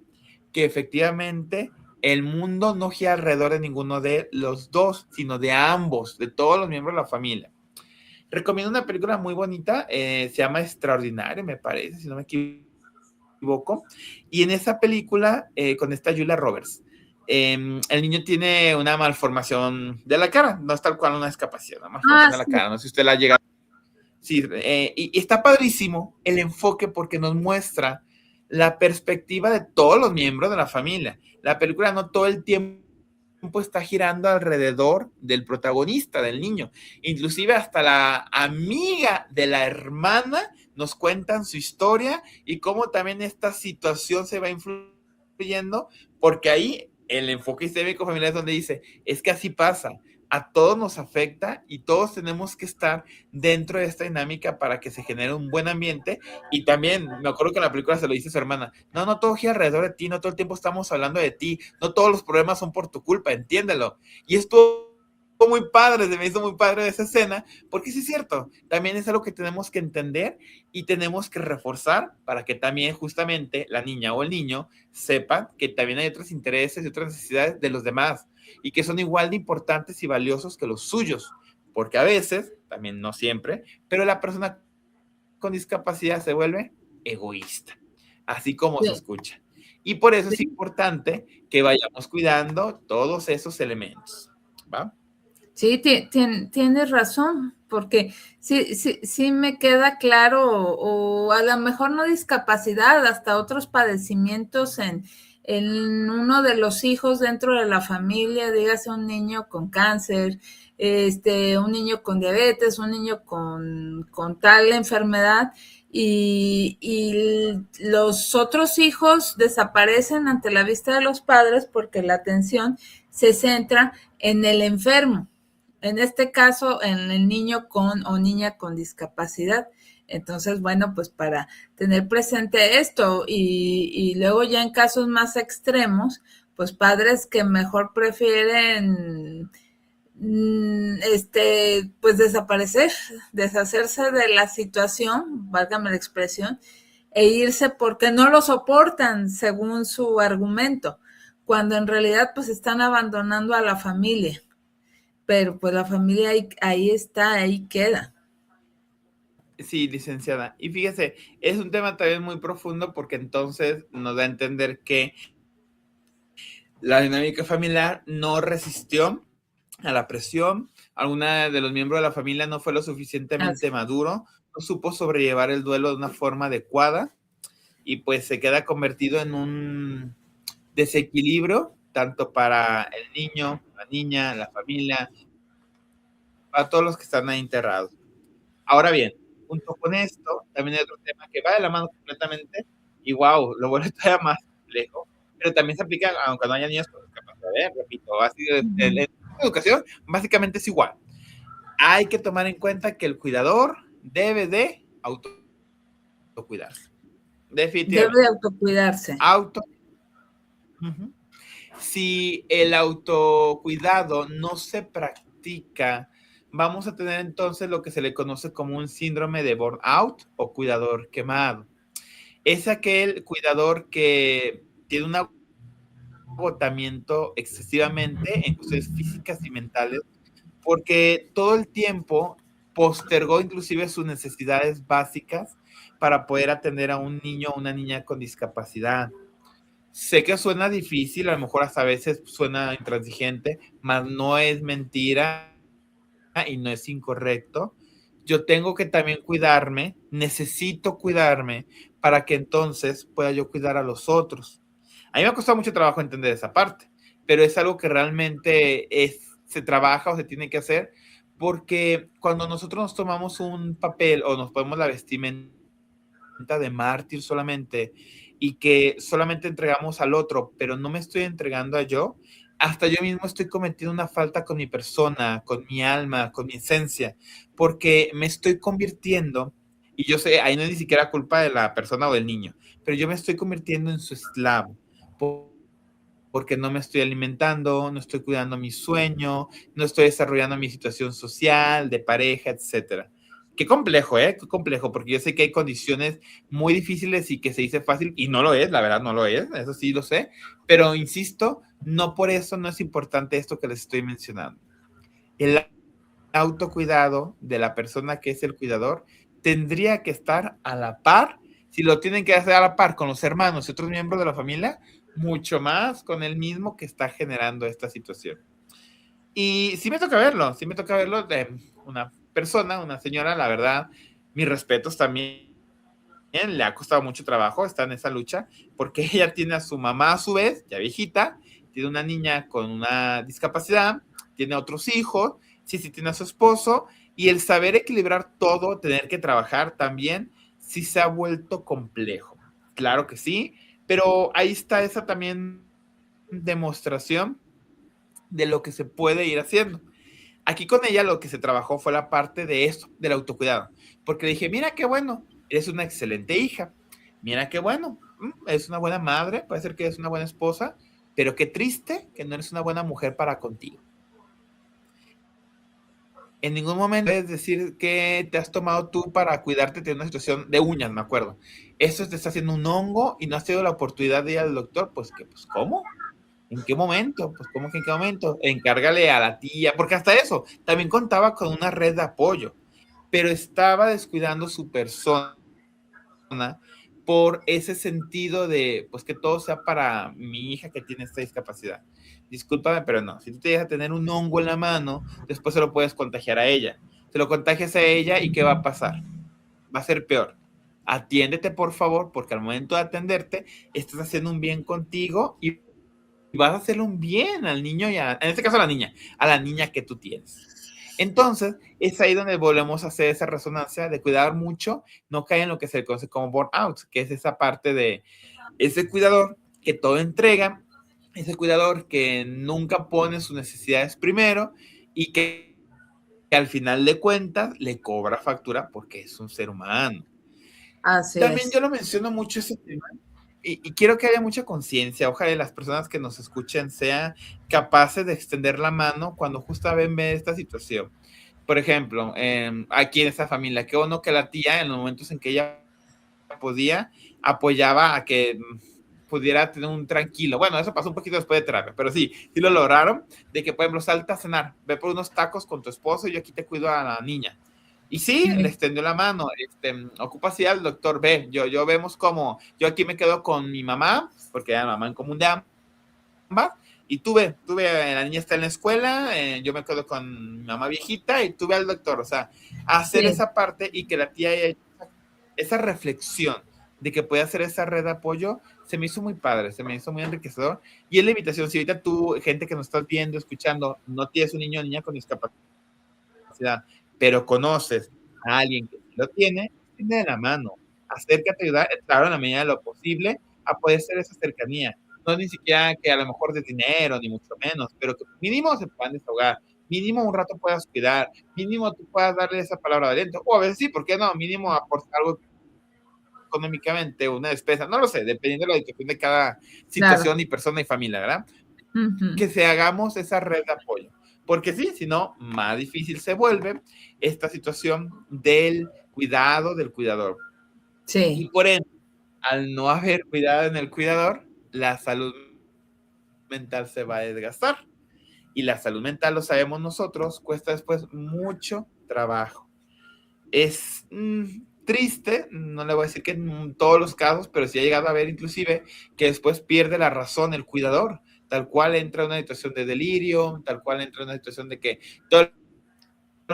que efectivamente el mundo no gira alrededor de ninguno de los dos, sino de ambos, de todos los miembros de la familia. Recomiendo una película muy bonita, se llama Extraordinario, me parece, si no me equivoco, y en esa película, con esta Julia Roberts, el niño tiene una malformación de la cara, no es tal cual una discapacidad, una Ah, malformación de la sí, cara, no sé si usted la llega. Sí, y está padrísimo el enfoque porque nos muestra la perspectiva de todos los miembros de la familia. La película no todo el tiempo está girando alrededor del protagonista, del niño. Inclusive hasta la amiga de la hermana nos cuentan su historia y cómo también esta situación se va influyendo, porque ahí el enfoque sistémico familiar es donde dice, es que así pasa, a todos nos afecta y todos tenemos que estar dentro de esta dinámica para que se genere un buen ambiente. Y también me acuerdo que en la película se lo dice a su hermana, no, no todo gira alrededor de ti, no todo el tiempo estamos hablando de ti, no todos los problemas son por tu culpa, entiéndelo. Y esto muy padre, se me hizo muy padre esa escena, porque sí es cierto, también es algo que tenemos que entender y tenemos que reforzar para que también justamente la niña o el niño sepan que también hay otros intereses y otras necesidades de los demás y que son igual de importantes y valiosos que los suyos, porque a veces, también no siempre, pero la persona con discapacidad se vuelve egoísta, así como se Sí, escucha. Y por eso es sí. importante que vayamos cuidando todos esos elementos, ¿va? Sí, tienes razón, porque sí, sí, sí me queda claro, o a lo mejor no discapacidad, hasta otros padecimientos en uno de los hijos dentro de la familia, dígase un niño con cáncer, un niño con diabetes, un niño con tal enfermedad, y los otros hijos desaparecen ante la vista de los padres porque la atención se centra en el enfermo, en este caso en el niño con o niña con discapacidad. Entonces, bueno, pues para tener presente esto y luego ya en casos más extremos, pues padres que mejor prefieren pues desaparecer, deshacerse de la situación, válgame la expresión, e irse porque no lo soportan según su argumento, cuando en realidad pues están abandonando a la familia, pero pues la familia ahí está, ahí queda. Sí, licenciada. Y fíjese, es un tema también muy profundo porque entonces nos da a entender que la dinámica familiar no resistió a la presión, alguna de los miembros de la familia no fue lo Así. suficientemente maduro, no supo sobrellevar el duelo de una forma adecuada y pues se queda convertido en un desequilibrio tanto para el niño, la niña, la familia, para todos los que están ahí enterrados. Ahora bien, junto con esto, también hay otro tema que va de la mano completamente y wow, lo vuelve todavía más complejo, pero también se aplica aunque no haya niños con discapacidad, repito, así Ujú. en educación básicamente es igual. Hay que tomar en cuenta que el cuidador debe de autocuidarse, Debe definitivamente. de autocuidarse. Auto. Uh-huh. Si el autocuidado no se practica, vamos a tener entonces lo que se le conoce como un síndrome de burnout o cuidador quemado. Es aquel cuidador que tiene un agotamiento excesivamente en cuestiones físicas y mentales porque todo el tiempo postergó inclusive sus necesidades básicas para poder atender a un niño o una niña con discapacidad. Sé que suena difícil, a lo mejor hasta a veces suena intransigente, mas no es mentira y no es incorrecto. Yo tengo que también cuidarme, necesito cuidarme para que entonces pueda yo cuidar a los otros. A mí me ha costado mucho trabajo entender esa parte, pero es algo que realmente se trabaja o se tiene que hacer porque cuando nosotros nos tomamos un papel o nos ponemos la vestimenta de mártir solamente y que solamente entregamos al otro, pero no me estoy entregando a yo, hasta yo mismo estoy cometiendo una falta con mi persona, con mi alma, con mi esencia, porque me estoy convirtiendo, y yo sé, ahí no es ni siquiera culpa de la persona o del niño, pero yo me estoy convirtiendo en su esclavo, porque no me estoy alimentando, no estoy cuidando mi sueño, no estoy desarrollando mi situación social, de pareja, etcétera. Qué complejo, ¿eh? Qué complejo, porque yo sé que hay condiciones muy difíciles y que se dice fácil, y no lo es, la verdad no lo es, eso sí lo sé, pero insisto, no por eso no es importante esto que les estoy mencionando. El autocuidado de la persona que es el cuidador tendría que estar a la par, si lo tienen que hacer a la par con los hermanos y otros miembros de la familia, mucho más con el mismo que está generando esta situación. Y sí me toca verlo de una persona, una señora, la verdad, mis respetos también, le ha costado mucho trabajo, está en esa lucha, porque ella tiene a su mamá a su vez, ya viejita, tiene una niña con una discapacidad, tiene otros hijos, sí, sí tiene a su esposo, y el saber equilibrar todo, tener que trabajar también, sí se ha vuelto complejo. Claro que sí, pero ahí está esa también demostración de lo que se puede ir haciendo. Aquí con ella lo que se trabajó fue la parte de esto, del autocuidado, porque le dije, mira qué bueno, eres una excelente hija, mira qué bueno, es una buena madre, puede ser que es una buena esposa, pero qué triste que no eres una buena mujer para contigo. En ningún momento puedes decir que te has tomado tú para cuidarte de una situación de uñas, me acuerdo. Eso te está haciendo un hongo y no has tenido la oportunidad de ir al doctor, pues que, pues, ¿cómo? ¿En qué momento? Pues, ¿cómo que en qué momento? Encárgale a la tía, porque hasta eso, también contaba con una red de apoyo, pero estaba descuidando su persona por ese sentido de, pues, que todo sea para mi hija que tiene esta discapacidad. Discúlpame, pero no. Si tú te llegas a tener un hongo en la mano, después se lo puedes contagiar a ella. Se lo contagias a ella y ¿qué va a pasar? Va a ser peor. Atiéndete, por favor, porque al momento de atenderte, estás haciendo un bien contigo y vas a hacerle un bien al niño y en este caso a la niña que tú tienes. Entonces, es ahí donde volvemos a hacer esa resonancia de cuidar mucho, no caer en lo que se conoce como burnout, que es esa parte de ese cuidador que todo entrega, ese cuidador que nunca pone sus necesidades primero y que al final de cuentas le cobra factura porque es un ser humano. Así También yo es. lo menciono mucho ese tema y quiero que haya mucha conciencia. Ojalá las personas que nos escuchen sean capaces de extender la mano cuando justamente ven esta situación. Por ejemplo, aquí en esta familia, qué bueno que la tía en los momentos en que ella podía, apoyaba a que pudiera tener un tranquilo. Bueno, eso pasó un poquito después de terapia, pero sí, sí lo lograron, de que, por ejemplo, salta a cenar, ve por unos tacos con tu esposo y yo aquí te cuido a la niña. Y sí, le extendió la mano, ocupa así al doctor, ve, yo vemos como, yo aquí me quedo con mi mamá, porque era mamá en común de ambas, y la niña está en la escuela, yo me quedo con mi mamá viejita y tuve al doctor, o sea, hacer Sí, esa parte y que la tía haya hecho esa reflexión de que puede hacer esa red de apoyo, se me hizo muy padre, se me hizo muy enriquecedor. Y es la invitación, si ahorita tú, gente que nos estás viendo, escuchando, no tienes un niño o niña con discapacidad, pero conoces a alguien que sí lo tiene de la mano, acércate a ayudar, claro, en la medida de lo posible, a poder ser esa cercanía. No ni siquiera que a lo mejor de dinero, ni mucho menos, pero que mínimo se puedan desahogar, mínimo un rato puedas cuidar, mínimo tú puedas darle esa palabra de aliento, o a veces sí, ¿por qué no? Mínimo aportar algo económicamente, una despensa, no lo sé, dependiendo de la situación de cada claro. situación y persona y familia, ¿verdad? Ujú. Que se hagamos esa red de apoyo. Porque sí, si no, más difícil se vuelve esta situación del cuidado del cuidador. Sí, Y por ende, al no haber cuidado en el cuidador, la salud mental se va a desgastar. Y la salud mental, lo sabemos nosotros, cuesta después mucho trabajo. Es triste, no le voy a decir que en todos los casos, pero sí ha llegado a ver inclusive que después pierde la razón el cuidador, tal cual entra en una situación de delirio, tal cual entra en una situación de que todo el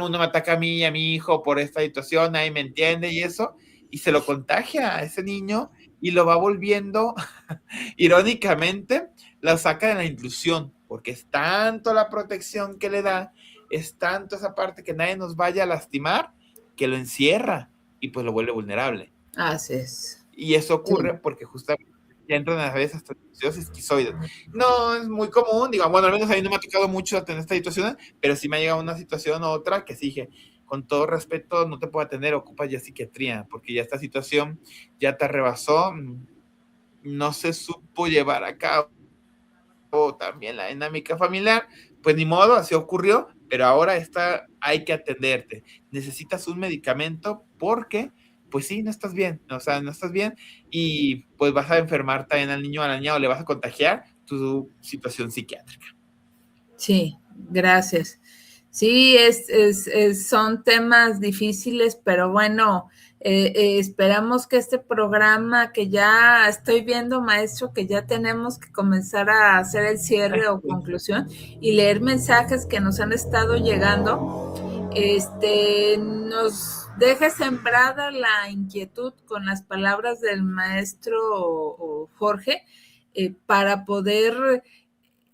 mundo me ataca a mí y a mi hijo por esta situación, nadie me entiende y eso, y se lo contagia a ese niño y lo va volviendo, irónicamente, la saca de la inclusión, porque es tanto la protección que le da, es tanto esa parte que nadie nos vaya a lastimar, que lo encierra y pues lo vuelve vulnerable. así es. Y eso Sí, ocurre porque justamente ya entran a veces hasta situaciones esquizoides. No es muy común, digo, bueno, al menos a mí no me ha tocado mucho tener esta situación, pero sí me ha llegado una situación u otra que sí dije, con todo respeto, no te puedo atender, ocupas ya psiquiatría, porque ya esta situación ya te rebasó, no se supo llevar a cabo también la dinámica familiar, pues ni modo, así ocurrió, pero ahora hay que atenderte. Necesitas un medicamento porque, pues sí, no estás bien, o sea, no estás bien y pues vas a enfermar también al niño o a la niña o le vas a contagiar tu situación psiquiátrica. sí, gracias. Sí, son temas difíciles, pero bueno, esperamos que este programa que ya estoy viendo, maestro, que ya tenemos que comenzar a hacer el cierre o conclusión y leer mensajes que nos han estado llegando, nos deje sembrada la inquietud con las palabras del maestro Jorge, para poder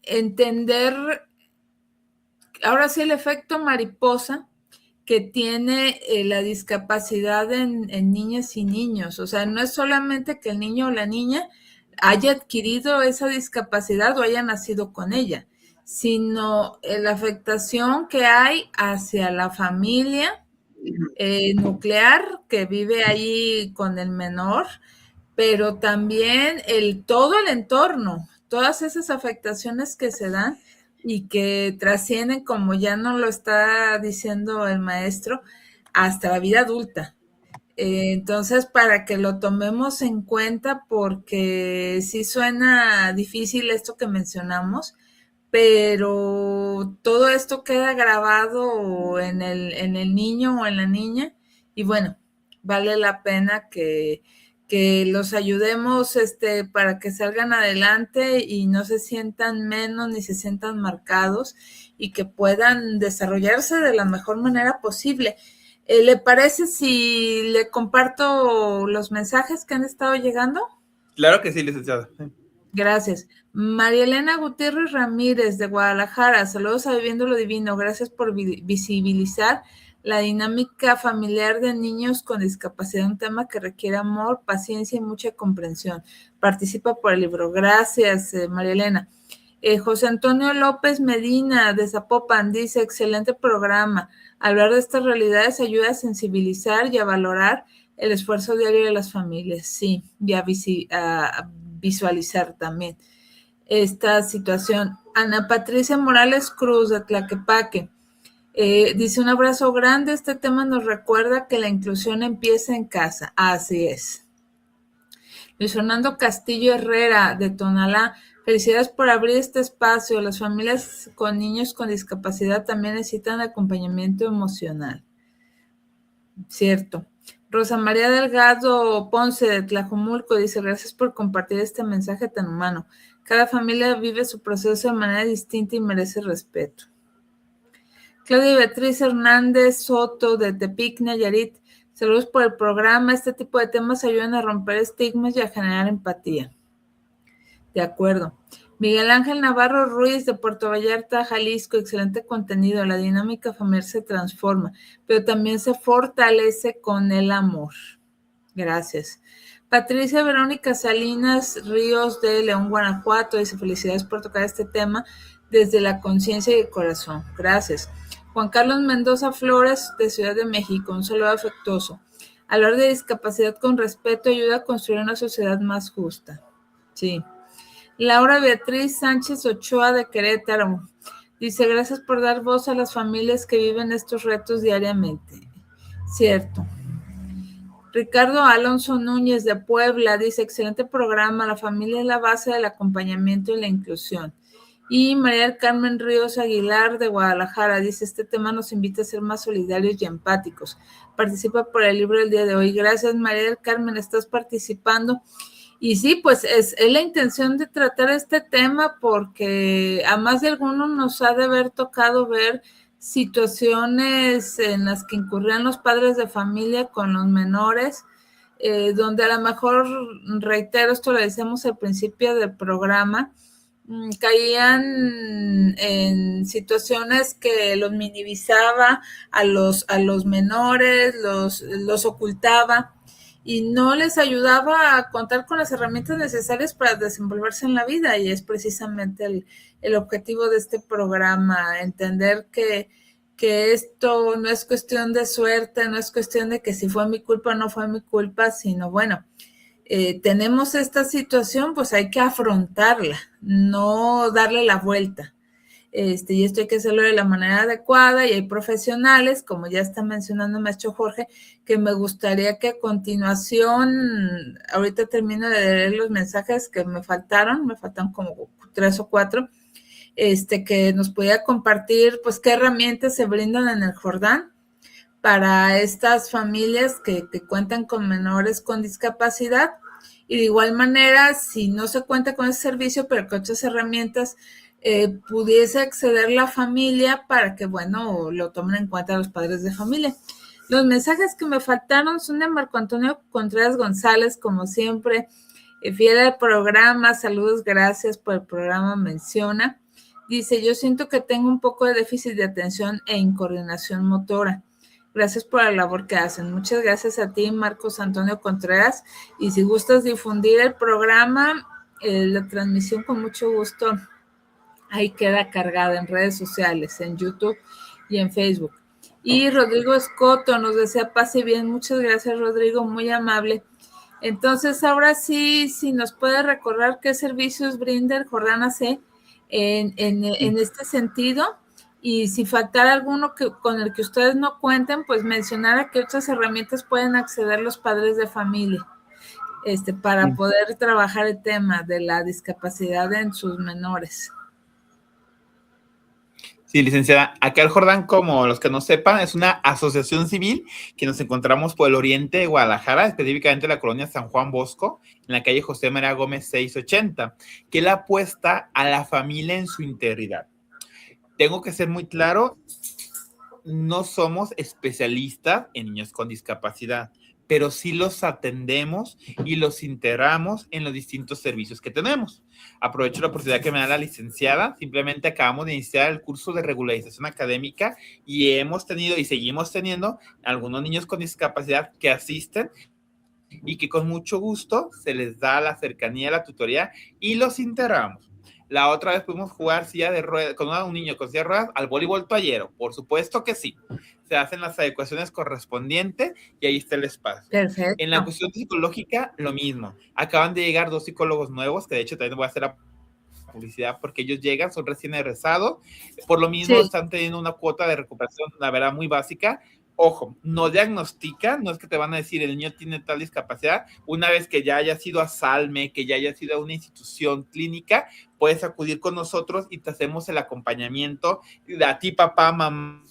entender, ahora sí, el efecto mariposa que tiene la discapacidad en niñas y niños. O sea, no es solamente que el niño o la niña haya adquirido esa discapacidad o haya nacido con ella, sino la afectación que hay hacia la familia nuclear que vive ahí con el menor, pero también todo el entorno, todas esas afectaciones que se dan y que trascienden, como ya nos lo está diciendo el maestro, hasta la vida adulta. Entonces, para que lo tomemos en cuenta, porque sí suena difícil esto que mencionamos, pero todo esto queda grabado en el niño o en la niña y bueno, vale la pena que los ayudemos para que salgan adelante y no se sientan menos ni se sientan marcados y que puedan desarrollarse de la mejor manera posible. ¿Le parece si le comparto los mensajes que han estado llegando? Claro que sí, licenciada. Gracias. María Elena Gutiérrez Ramírez de Guadalajara, saludos a Viviendo lo Divino, gracias por visibilizar la dinámica familiar de niños con discapacidad, un tema que requiere amor, paciencia y mucha comprensión. Participa por el libro. Gracias, María Elena. José Antonio López Medina de Zapopan dice, excelente programa. Hablar de estas realidades ayuda a sensibilizar y a valorar el esfuerzo diario de las familias. Sí, y a visualizar también esta situación. Ana Patricia Morales Cruz de Tlaquepaque dice, un abrazo grande. Este tema nos recuerda que la inclusión empieza en casa. Así es. Luis Fernando Castillo Herrera de Tonalá, felicidades por abrir este espacio. Las familias con niños con discapacidad también necesitan acompañamiento emocional. Cierto. Rosa María Delgado Ponce de Tlajomulco dice, gracias por compartir este mensaje tan humano. Cada familia vive su proceso de manera distinta y merece respeto. Claudia Beatriz Hernández Soto de Tepic, Nayarit, saludos por el programa. Este tipo de temas ayudan a romper estigmas y a generar empatía. De acuerdo. Miguel Ángel Navarro Ruiz de Puerto Vallarta, Jalisco, excelente contenido. La dinámica familiar se transforma, pero también se fortalece con el amor. Gracias. Patricia Verónica Salinas Ríos de León, Guanajuato, dice, felicidades por tocar este tema desde la conciencia y el corazón. Gracias. Juan Carlos Mendoza Flores de Ciudad de México, un saludo afectuoso. Hablar de discapacidad con respeto ayuda a construir una sociedad más justa. Sí. Laura Beatriz Sánchez Ochoa de Querétaro dice, gracias por dar voz a las familias que viven estos retos diariamente. Cierto. Ricardo Alonso Núñez de Puebla dice, excelente programa, la familia es la base del acompañamiento y la inclusión. Y María del Carmen Ríos Aguilar de Guadalajara dice, este tema nos invita a ser más solidarios y empáticos. Participa por el libro del día de hoy. Gracias, María del Carmen, estás participando. Y sí, pues es la intención de tratar este tema porque a más de algunos nos ha de haber tocado ver situaciones en las que incurrían los padres de familia con los menores, donde a lo mejor, reitero, esto lo decíamos al principio del programa, caían en situaciones que los minimizaba a los menores, los ocultaba y no les ayudaba a contar con las herramientas necesarias para desenvolverse en la vida, y es precisamente el objetivo de este programa, entender que esto no es cuestión de suerte, no es cuestión de que si fue mi culpa o no fue mi culpa, sino bueno, tenemos esta situación, pues hay que afrontarla, no darle la vuelta. Y esto hay que hacerlo de la manera adecuada, y hay profesionales, como ya está mencionando el maestro Jorge, que me gustaría que a continuación, ahorita termino de leer los mensajes que me faltan como 3 o 4, que nos pudiera compartir pues qué herramientas se brindan en el Jordán para estas familias que cuentan con menores con discapacidad, y de igual manera, si no se cuenta con ese servicio, pero con otras herramientas, pudiese acceder la familia para que, bueno, lo tomen en cuenta los padres de familia. Los mensajes que me faltaron son de Marco Antonio Contreras González, como siempre, fiel al programa, saludos, gracias por el programa, menciona. Dice, yo siento que tengo un poco de déficit de atención e incoordinación motora. Gracias por la labor que hacen. Muchas gracias a ti, Marcos Antonio Contreras. Y si gustas difundir el programa, la transmisión con mucho gusto, ahí queda cargada en redes sociales, en YouTube y en Facebook. Y Rodrigo Escoto nos desea paz y bien. Muchas gracias, Rodrigo, muy amable. Entonces, ahora sí, si nos puede recordar qué servicios brinda el Jordana C en este sentido, y si faltara alguno con el que ustedes no cuenten, pues mencionar a qué otras herramientas pueden acceder los padres de familia para poder trabajar el tema de la discapacidad en sus menores. Sí, licenciada. Acá el Jordán, como los que no sepan, es una asociación civil que nos encontramos por el oriente de Guadalajara, específicamente la colonia San Juan Bosco, en la calle José María Gómez 680, que la apuesta a la familia en su integridad. Tengo que ser muy claro, no somos especialistas en niños con discapacidad, pero sí los atendemos y los integramos en los distintos servicios que tenemos. Aprovecho la oportunidad que me da la licenciada. Simplemente acabamos de iniciar el curso de regularización académica y hemos tenido y seguimos teniendo algunos niños con discapacidad que asisten y que con mucho gusto se les da la cercanía, la tutoría y los integramos. La otra vez pudimos jugar silla de ruedas, con un niño con silla de ruedas al voleibol toallero. Por supuesto que sí. Se hacen las adecuaciones correspondientes y ahí está el espacio. Perfecto. En la cuestión psicológica, lo mismo. Acaban de llegar 2 psicólogos nuevos, que de hecho también voy a hacer la publicidad porque ellos llegan, son recién egresados. Por lo mismo, sí, están teniendo una cuota de recuperación, la verdad, muy básica. Ojo, no diagnostican, no es que te van a decir el niño tiene tal discapacidad. Una vez que ya haya sido a Salme, que ya haya sido a una institución clínica, puedes acudir con nosotros y te hacemos el acompañamiento a ti, papá, mamá,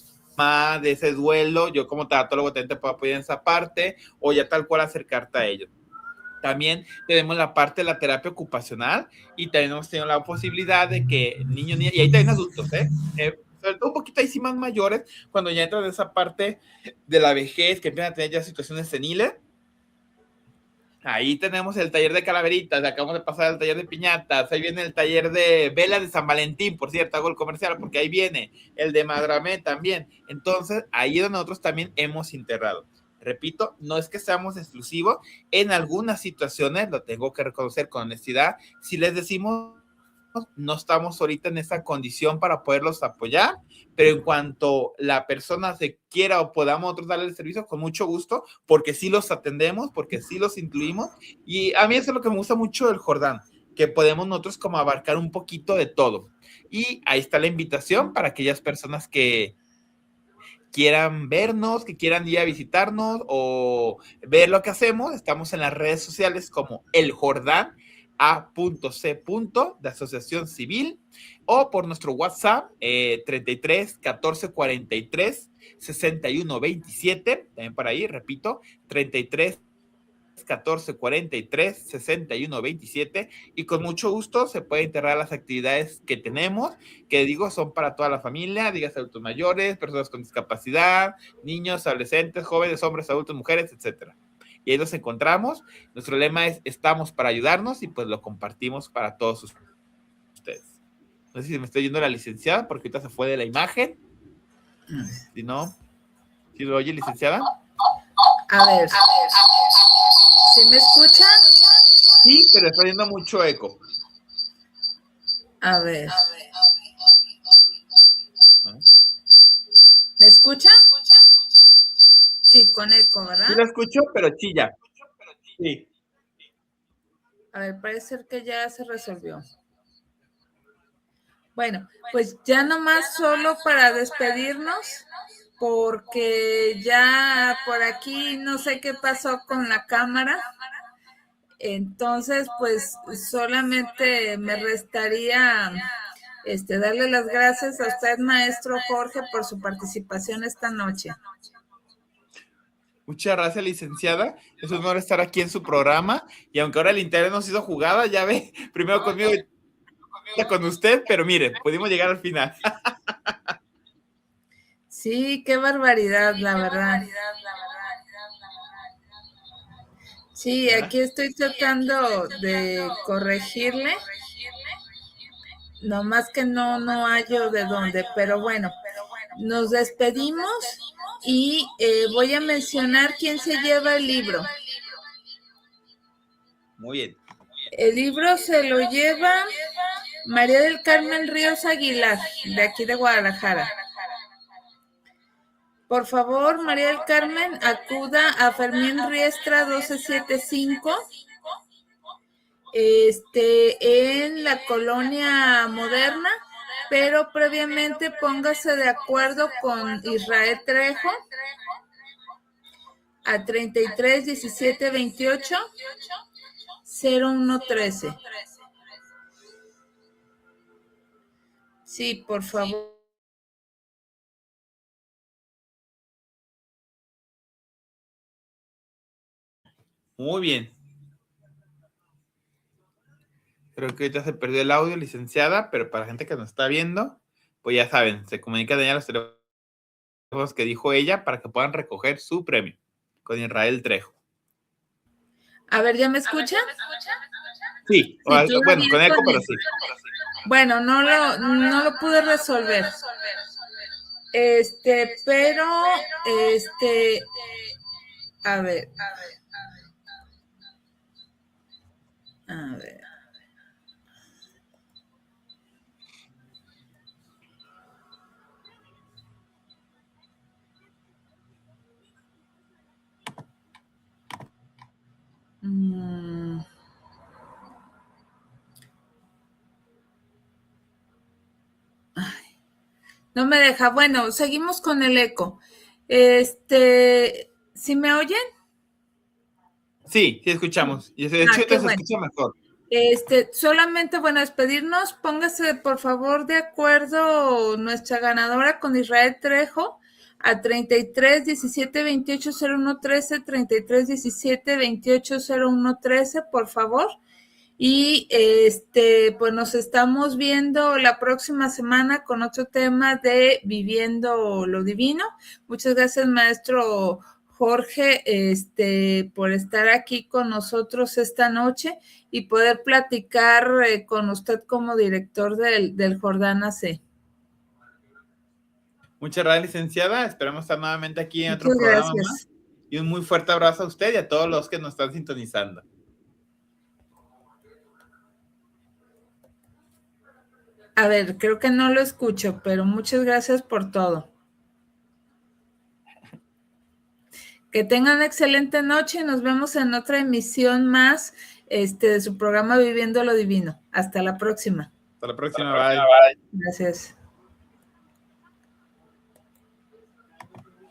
de ese duelo. Yo como tanatólogo también te puedo apoyar en esa parte, o ya tal cual acercarte a ellos. También tenemos la parte de la terapia ocupacional y también hemos tenido la posibilidad de que niños, y ahí también adultos, sobre todo un poquito ahí sí más mayores, cuando ya entran en esa parte de la vejez, que empiezan a tener ya situaciones seniles. Ahí tenemos el taller de calaveritas, acabamos de pasar el taller de piñatas, ahí viene el taller de velas de San Valentín, por cierto, hago el comercial porque ahí viene el de Madramé también. Entonces, ahí es donde nosotros también hemos integrado. Repito, no es que seamos exclusivos, en algunas situaciones, lo tengo que reconocer con honestidad, si les decimos no estamos ahorita en esa condición para poderlos apoyar, pero en cuanto la persona se quiera o podamos nosotros darle el servicio, con mucho gusto, porque sí los atendemos, porque sí los incluimos, y a mí eso es lo que me gusta mucho del Jordán, que podemos nosotros como abarcar un poquito de todo. Y ahí está la invitación para aquellas personas que quieran vernos, que quieran ir a visitarnos o ver lo que hacemos. Estamos en las redes sociales como El Jordán, A.C. de Asociación Civil, o por nuestro WhatsApp 33 14 43 61 27, también por ahí, repito, 33 14 43 61 27, y con mucho gusto se puede integrar las actividades que tenemos, que digo son para toda la familia, digas adultos mayores, personas con discapacidad, niños, adolescentes, jóvenes, hombres, adultos, mujeres, etcétera. Y ahí nos encontramos. Nuestro lema es estamos para ayudarnos y pues lo compartimos para todos ustedes. No sé si me estoy yendo la licenciada porque ahorita se fue de la imagen. Si no, ¿sí lo oye, licenciada? A ver. ¿Sí me escuchan? Sí, pero está yendo mucho eco. A ver. ¿Me escucha? Sí, con eco, ¿verdad? Sí la escucho, pero chilla. Sí. A ver, parece que ya se resolvió. Bueno, pues ya nomás solo para despedirnos, porque ya por aquí no sé qué pasó con la cámara. Entonces, pues solamente me restaría darle las gracias a usted, maestro Jorge, por su participación esta noche. Muchas gracias, licenciada. Es un honor estar aquí en su programa. Y aunque ahora el internet nos hizo jugada, ya ve, primero conmigo y con usted, pero mire, pudimos llegar al final. Sí, qué barbaridad, la verdad. Sí, aquí estoy tratando de corregirle nomás que no hallo de dónde, pero bueno, nos despedimos y voy a mencionar quién se lleva el libro. Muy bien. El libro se lo lleva María del Carmen Ríos Aguilar, de aquí de Guadalajara. Por favor, María del Carmen, acuda a Fermín Riestra 1275, en la colonia Moderna, pero previamente póngase de acuerdo con Israel Trejo a 33 17 28 01 13. Sí, por favor. Muy bien. Creo que ahorita se perdió el audio, licenciada, pero para la gente que nos está viendo, pues ya saben, se comunican ya los teléfonos que dijo ella para que puedan recoger su premio con Israel Trejo. A ver, ¿ya me escucha? Sí, bueno, con eco, pero sí. Bueno, no lo pude resolver. Pero, a ver. A ver. Ay, no me deja. Bueno, seguimos con el eco. ¿Sí me oyen? Sí, sí escuchamos. Y de hecho, te se escucha mejor. Solamente, bueno, despedirnos. Póngase, por favor, de acuerdo nuestra ganadora con Israel Trejo a 33 17 28 01 13, 33 17 28 01 13, por favor. Y pues nos estamos viendo la próxima semana con otro tema de Viviendo lo Divino. Muchas gracias, maestro Jorge, por estar aquí con nosotros esta noche y poder platicar con usted como director del Jordana C. Muchas gracias, licenciada. Esperamos estar nuevamente aquí en Muchas otro programa gracias. más. Y un muy fuerte abrazo a usted y a todos los que nos están sintonizando. A ver, creo que no lo escucho, pero muchas gracias por todo. Que tengan una excelente noche y nos vemos en otra emisión más de su programa Viviendo lo Divino. Hasta la próxima. Hasta la próxima. Bye. Gracias.